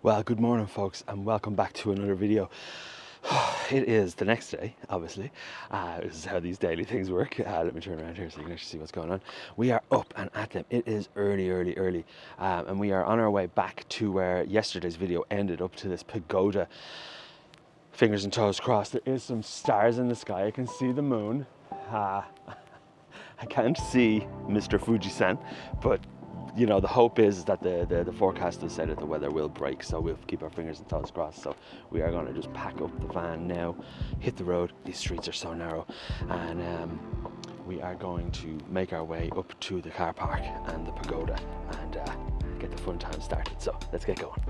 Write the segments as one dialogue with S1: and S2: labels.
S1: Well, good morning folks, and welcome back to another video. It is the next day, obviously. This is how these daily things work. Let me turn around here so you can actually see what's going on. We are up and at them. It is early, and we are on our way back to where yesterday's video ended, up to this pagoda. Fingers and toes crossed. There is some stars in the sky. I can see the moon. I can't see Mr. Fuji-san, but you know, the hope is that the forecast has said that the weather will break, so we'll keep our fingers and toes crossed. So we are going to just pack up the van now, hit the road. These streets are so narrow, and we are going to make our way up to the car park and the pagoda and get the fun time started. So let's get going.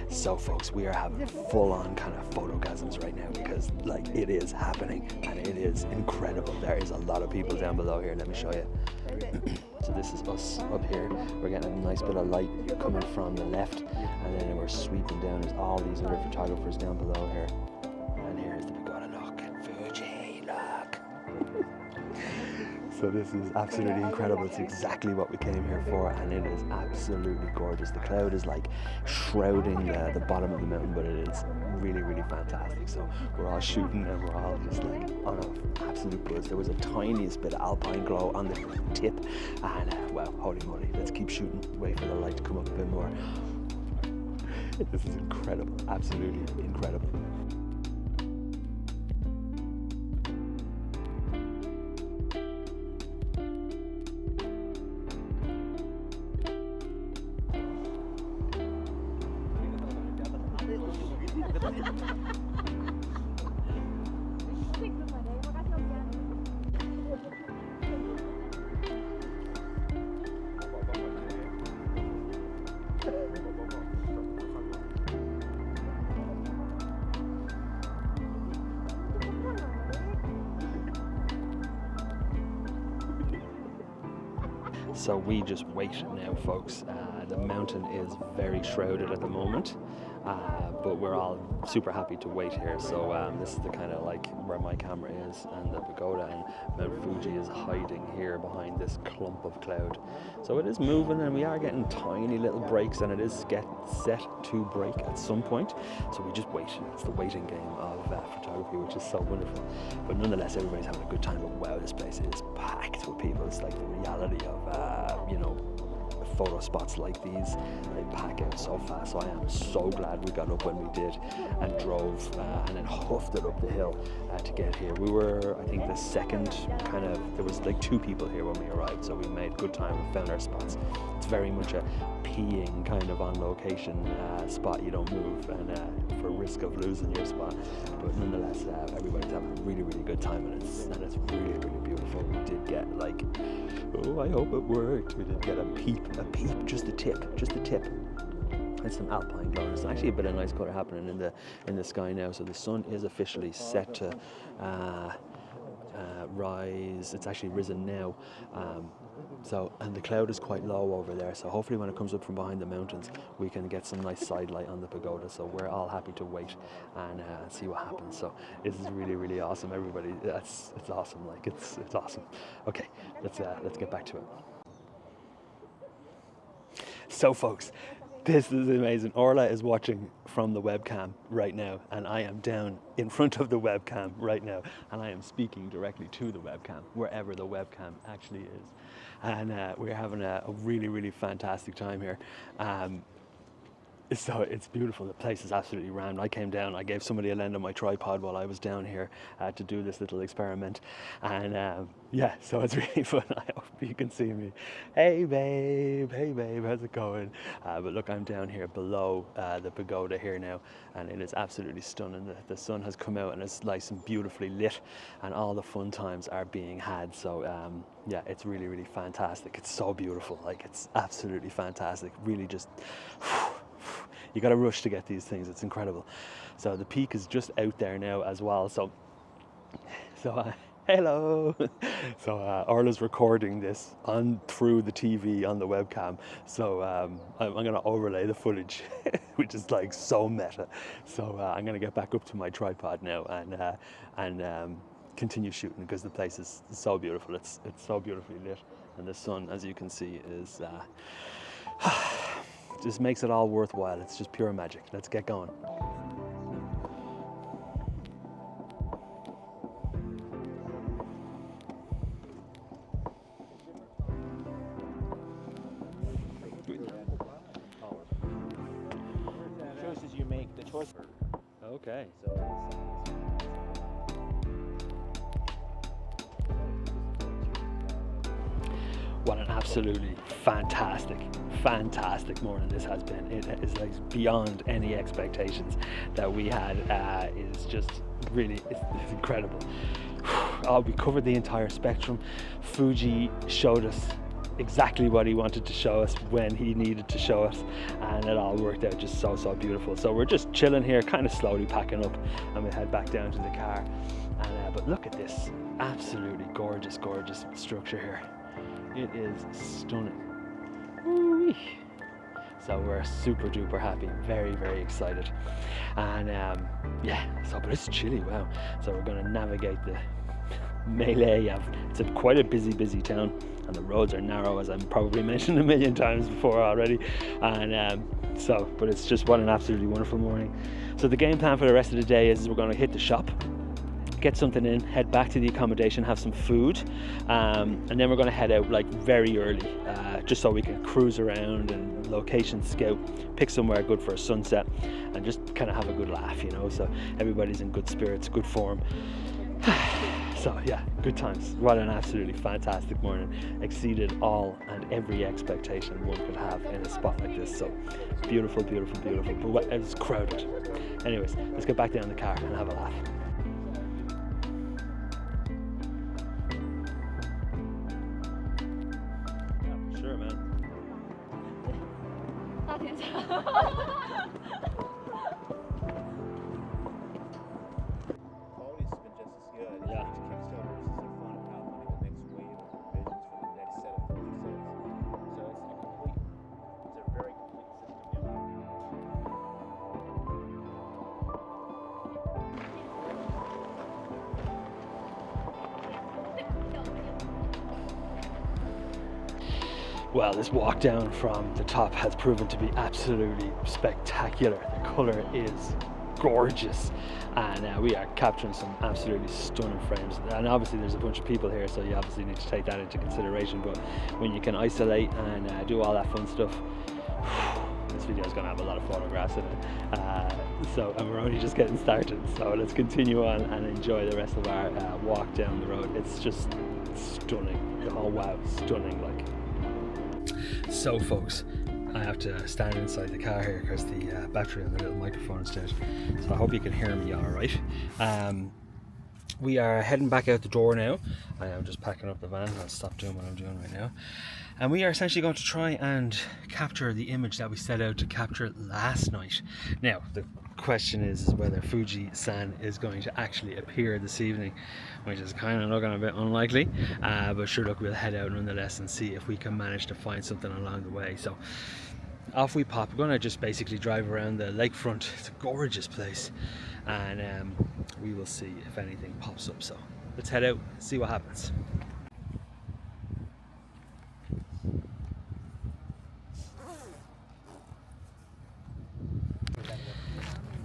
S1: So folks, we are having full-on kind of photogasms right now because like it is happening and it is incredible. There is a lot of people down below here. Let me show you. So this is us up here. We're getting a nice bit of light coming from the left, and then we're sweeping down. There's all these other photographers down below here. And here's the pagoda. Look, Fuji, look. So this is absolutely incredible. It's exactly what we came here for, and it is absolutely gorgeous. The cloud is like shrouding the bottom of the mountain, but it is really fantastic. So we're all shooting and we're all just like on an absolute buzz. There was a tiniest bit of alpine glow on the tip, and well, holy moly, let's keep shooting. Wait for the light to come up a bit more. This is incredible, absolutely incredible. So we just wait now, folks. The mountain is very shrouded at the moment, but we're all super happy to wait here. So this is the kind of like where my camera is, and the pagoda, and Mount Fuji is hiding here behind this clump of cloud. So it is moving, and we are getting tiny little breaks, and it is set to break at some point. So we just wait. It's the waiting game of photography, which is so wonderful. But nonetheless, everybody's having a good time. But wow, this place is packed with people. It's like the reality of, you know, photo spots like these. They pack out so fast. So I am so glad we got up when we did and drove and then huffed it up the hill to get here. We were, I think, the second kind of, there was like two people here when we arrived, so we made good time and found our spots. It's very much a peeing kind of on location spot. You don't move and for risk of losing your spot, but nonetheless everybody's having a really good time, and it's really beautiful. We did get like, oh, I hope it worked. We did get a peep, just the tip. And some alpine glow. There's actually a bit of nice colour happening in the sky now. So the sun is officially set to rise. It's actually risen now. So, and the cloud is quite low over there, so hopefully when it comes up from behind the mountains we can get some nice side light on the pagoda. So we're all happy to wait and see what happens. So this is really awesome, everybody. It's awesome, like it's awesome. Okay, let's get back to it. So folks, this is amazing. Orla is watching from the webcam right now, and I am down in front of the webcam right now, and I am speaking directly to the webcam, wherever the webcam actually is. And we're having a really fantastic time here. So it's beautiful. The place is absolutely rammed. I came down, I gave somebody a lend of my tripod while I was down here to do this little experiment, and yeah, so it's really fun. I hope you can see me. Hey babe, how's it going? But look, I'm down here below the pagoda here now, and it is absolutely stunning. The sun has come out and it's nice and beautifully lit, and all the fun times are being had. So yeah, it's really fantastic. It's so beautiful, like it's absolutely fantastic. Really just you got to rush to get these things. It's incredible. So the peak is just out there now as well. So Hello. So Orla's recording this on through the TV on the webcam. So I'm going to overlay the footage, which is like so meta. So I'm going to get back up to my tripod now and continue shooting because the place is so beautiful. It's so beautifully lit, and the sun, as you can see, is just makes it all worthwhile. It's just pure magic. Let's get going.
S2: Choices you make, the choice.
S1: Okay. What an absolutely fantastic morning this has been. It is like beyond any expectations that we had. It is just really, it's incredible. We covered the entire spectrum. Fuji showed us exactly what he wanted to show us when he needed to show us, and it all worked out just so beautiful. So we're just chilling here, kind of slowly packing up, and we head back down to the car. And but look at this absolutely gorgeous structure here. It is stunning. Woo-wee. So we're super duper happy, very excited, and but it's chilly. Wow. So we're going to navigate the melee of, it's quite a busy town, and the roads are narrow, as I've probably mentioned a million times before already, and but it's just what an absolutely wonderful morning. So the game plan for the rest of the day is we're going to hit the shop, get something in, head back to the accommodation, have some food, and then we're going to head out like very early, just so we can cruise around and location scout, pick somewhere good for a sunset, and just kind of have a good laugh, so everybody's in good spirits, good form. So yeah, good times. What an absolutely fantastic morning. Exceeded all and every expectation one could have in a spot like this. So beautiful, but it's crowded. Anyways, let's get back down in the car and have a laugh. Yeah, for sure, man. Well, this walk down from the top has proven to be absolutely spectacular. The colour is gorgeous, and we are capturing some absolutely stunning frames. And obviously there's a bunch of people here, so you obviously need to take that into consideration. But when you can isolate and do all that fun stuff, this video is going to have a lot of photographs in it. And we're only just getting started, so let's continue on and enjoy the rest of our walk down the road. It's just stunning. Oh wow, stunning. Like, so folks, I have to stand inside the car here because the battery on the little microphone is dead, so I hope you can hear me all right. We are heading back out the door now. I am just packing up the van. I'll stop doing what I'm doing right now, and we are essentially going to try and capture the image that we set out to capture last night. Now the question is whether Fuji-san is going to actually appear this evening, which is kind of looking a bit unlikely, but sure, look, we'll head out nonetheless and see if we can manage to find something along the way. So off we pop. We're going to just basically drive around the lakefront. It's a gorgeous place, and we will see if anything pops up. So let's head out, see what happens.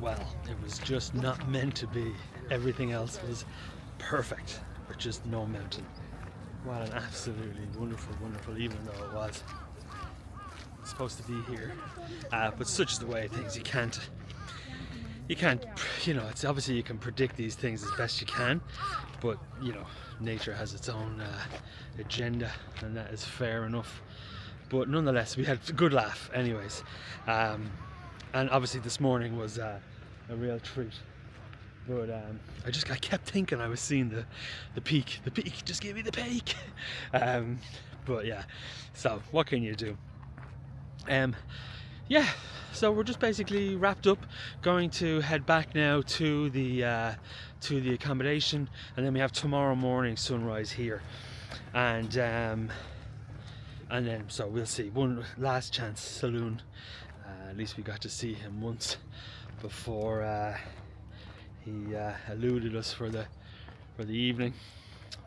S1: Well, it was just not meant to be. Everything else was perfect, but just no mountain. What an absolutely wonderful evening though it was. It's supposed to be here, but such is the way of things. You can't, it's obviously you can predict these things as best you can, but nature has its own agenda, and that is fair enough. But nonetheless, we had a good laugh anyways, and obviously this morning was a real treat. But I kept thinking I was seeing the peak. Just give me the peak. But yeah, so what can you do? So we're just basically wrapped up, going to head back now to the to the accommodation, and then we have tomorrow morning sunrise here, and then so we'll see. One last chance saloon. At least we got to see him once before he eluded us for the evening,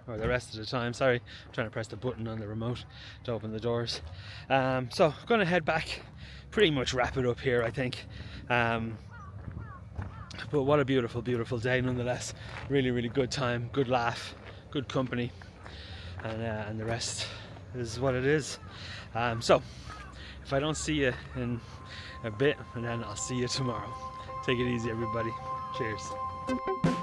S1: or the rest of the time. Sorry, I'm trying to press the button on the remote to open the doors. So I'm going to head back, pretty much wrap it up here, I think. But what a beautiful, beautiful day nonetheless. Really, really good time, good laugh, good company, and the rest is what it is. So if I don't see you in a bit, and then I'll see you tomorrow. Take it easy, everybody. Cheers.